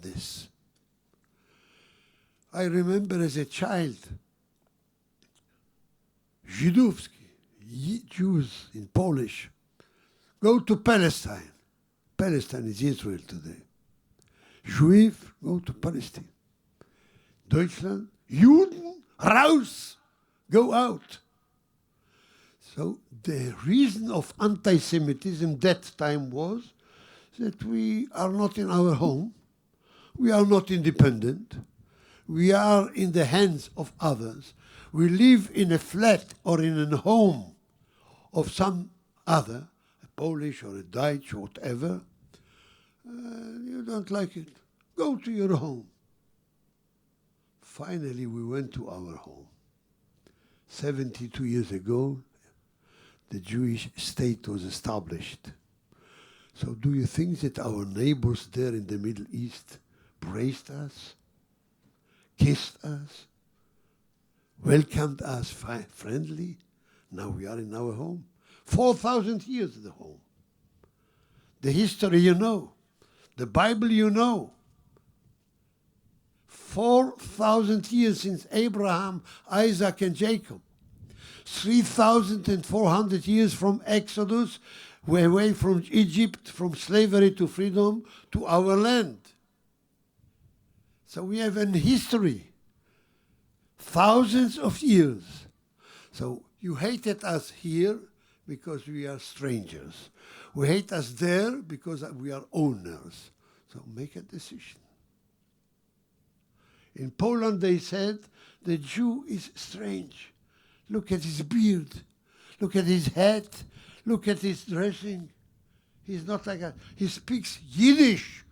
this. I remember as a child, Żydówski, Jews in Polish, go to Palestine. Palestine is Israel today. Juif, go to Palestine. Deutschland, Juden, raus, go out. So the reason of anti-Semitism that time was that we are not in our home, we are not independent, we are in the hands of others, we live in a flat or in a home of some other, a Polish or a Dutch or whatever. You don't like it, go to your home. Finally, we went to our home. 72 years ago, the Jewish state was established. So do you think that our neighbors there in the Middle East praised us, kissed us, welcomed us friendly? Now we are in our home. 4,000 years the home. The history you know. The Bible you know. 4,000 years since Abraham, Isaac, and Jacob. 3,400 years from Exodus, away from Egypt, from slavery to freedom, to our land. So we have a history. Thousands of years. So you hated us here because we are strangers. We hate us there because we are owners. So make a decision. In Poland they said, the Jew is strange. Look at his beard. Look at his hat. Look at his dressing. He's not like that. He speaks Yiddish,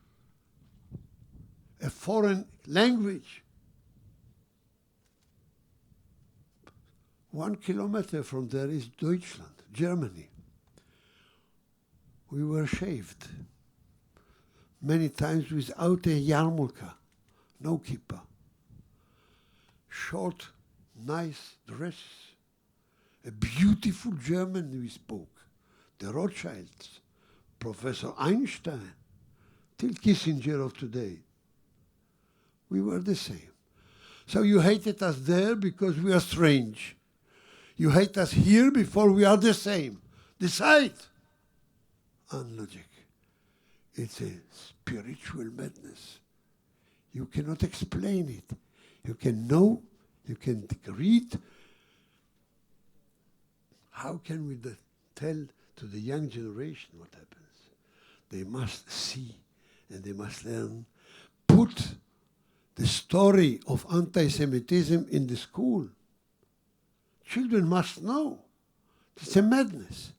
a foreign language. 1 kilometer from there is Deutschland, Germany. We were shaved. Many times without a yarmulke, no kippah. Short, nice dress. A beautiful German we spoke. The Rothschilds, Professor Einstein, till Kissinger of today. We were the same. So you hated us there because we are strange. You hate us here before we are the same. Decide. Unlogic. It's a spiritual madness. You cannot explain it. You can know, you can read. How can we tell to the young generation what happens? They must see and they must learn. Put the story of anti-Semitism in the school. Children must know. It's a madness.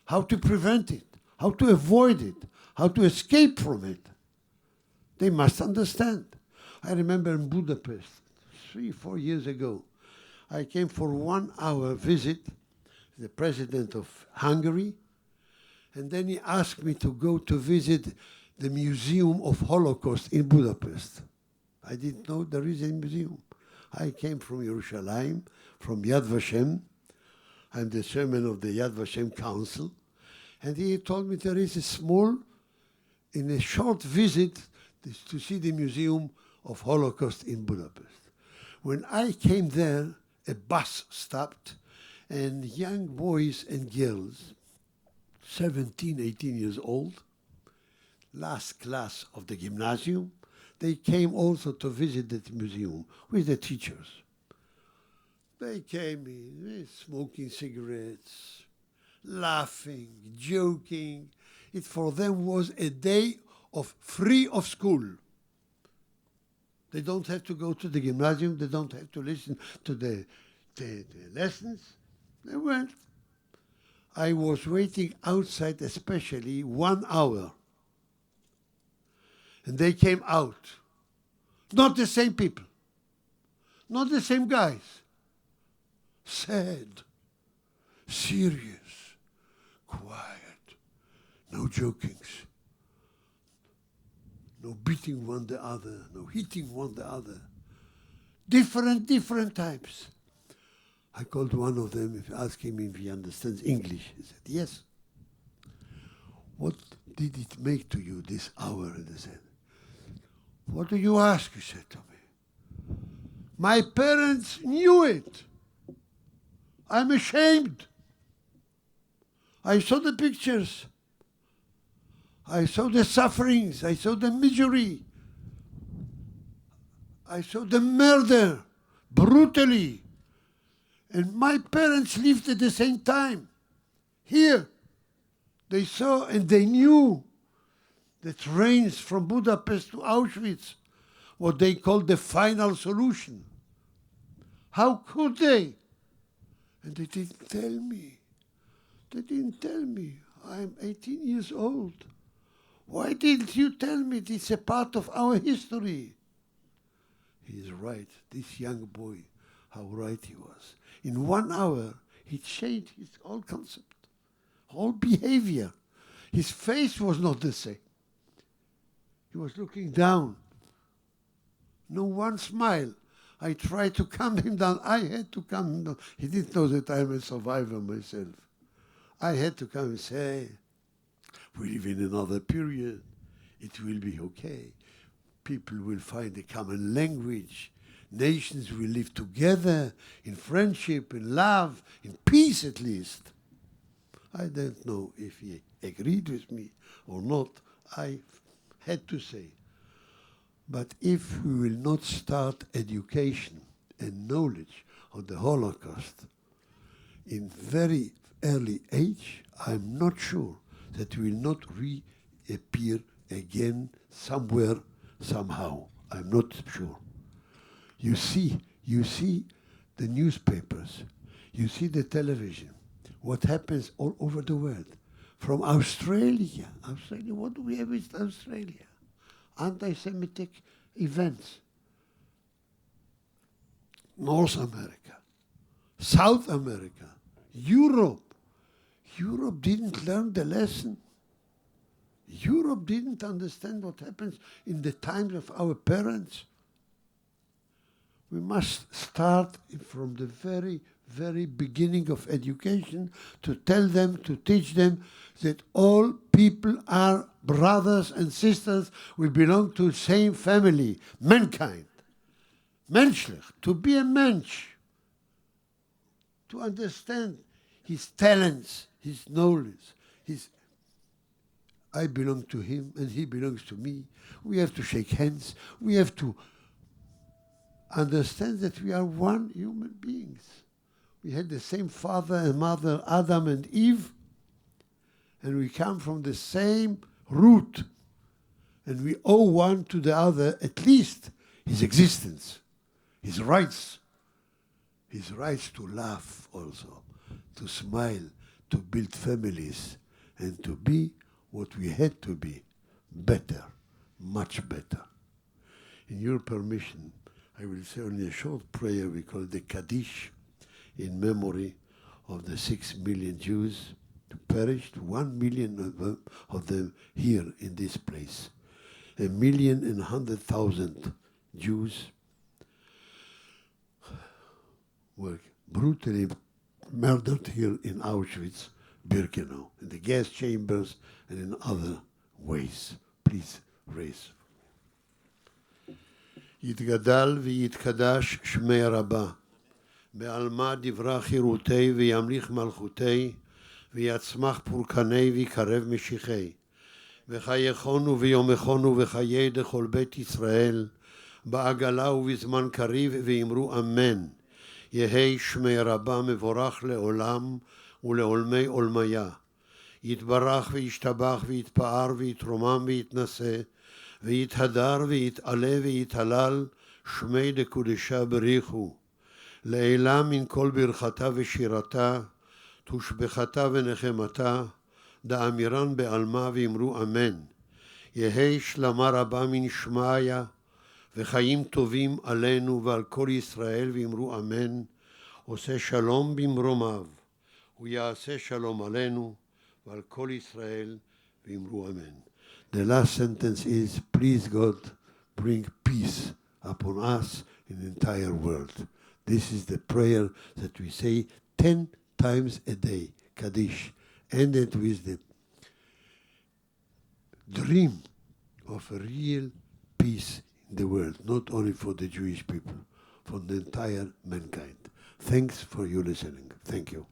How to prevent it, how to avoid it, how to escape from it. They must understand. I remember in Budapest, 3-4 years ago, I came for 1 hour visit, the president of Hungary, and then he asked me to go to visit the Museum of Holocaust in Budapest. I didn't know there is a museum. I came from Jerusalem, from Yad Vashem. I'm the chairman of the Yad Vashem Council. And he told me there is a small, in a short visit, to see the Museum of Holocaust in Budapest. When I came there, a bus stopped, and young boys and girls, 17, 18 years old, last class of the gymnasium, they came also to visit the museum with the teachers. They came in, smoking cigarettes, laughing, joking. It for them was a day of free of school. They don't have to go to the gymnasium. They don't have to listen to the lessons. They went. I was waiting outside especially 1 hour. And they came out. Not the same people. Not the same guys. Sad, serious, quiet, no jokings, no beating one the other, no hitting one the other. Different types. I called one of them, asking him if he understands English. He said, yes. What did it make to you this hour? And I said, What do you ask, he said to me. My parents knew it. I'm ashamed. I saw the pictures. I saw the sufferings. I saw the misery. I saw the murder, brutally. And my parents lived at the same time. Here, they saw and they knew the trains from Budapest to Auschwitz, what they called the final solution. How could they? And they didn't tell me. They didn't tell me. I'm 18 years old. Why didn't you tell me this is a part of our history? He's right. This young boy, how right he was. In 1 hour, he changed his whole concept, whole behavior. His face was not the same. He was looking down. No one smile. I tried to calm him down. I had to calm him down. He didn't know that I'm a survivor myself. I had to come and say, we live in another period. It will be okay. People will find a common language. Nations will live together in friendship, in love, in peace at least. I don't know if he agreed with me or not. I had to say. But if we will not start education and knowledge of the Holocaust in very early age, I'm not sure that we will not reappear again somewhere, somehow. I'm not sure. You see the newspapers, you see the television, what happens all over the world. From Australia, what do we have with Australia? Anti-Semitic events. North America, South America, Europe. Europe didn't learn the lesson. Europe didn't understand what happens in the times of our parents. We must start from the very, very beginning of education to tell them, to teach them that all people are brothers and sisters. We belong to the same family, mankind. Menschlich, to be a mensch. To understand his talents, his knowledge, I belong to him and he belongs to me. We have to shake hands. We have to understand that we are one human beings. We had the same father and mother, Adam and Eve, and we come from the same root. And we owe one to the other at least his existence, his rights to laugh also, to smile, to build families, and to be what we had to be, better, much better. In your permission, I will say only a short prayer we call the Kaddish, in memory of the 6 million Jews who perished, 1 million of them here in this place. 1,100,000 Jews were brutally murdered here in Auschwitz, Birkenau, in the gas chambers and in other ways. Please raise. יתגדל ויתקדש שמי רבה, בעלמא דברה חירותי וימליך מלכותי, ויצמח פורקני ויקרב משיחי, וחייכונו ויומכונו וחיי דכל בית ישראל, בעגלה ובזמן קריב ואמרו אמן. יהי שמי רבה מבורך לעולם ולעולמי עולמיה. יתברך וישתבח ויתפאר ויתרומם ויתנשא, ויתהדר ויתעלה ויתהלל, שמי דקודשה בריחו. לעילה מן כל ברכתה ושירתה, תושבחתה ונחמתה, דאמירן בעלמה ואמרו אמן. יהי שלמה רבה מן שמעיה, וחיים טובים עלינו ועל כל ישראל ואמרו אמן. עושה שלום במרומיו, הוא יעשה שלום עלינו ועל כל ישראל ואמרו אמן. The last sentence is, please God, bring peace upon us in the entire world. This is the prayer that we say 10 times a day, Kaddish, ended with the dream of a real peace in the world, not only for the Jewish people, for the entire mankind. Thanks for you listening. Thank you.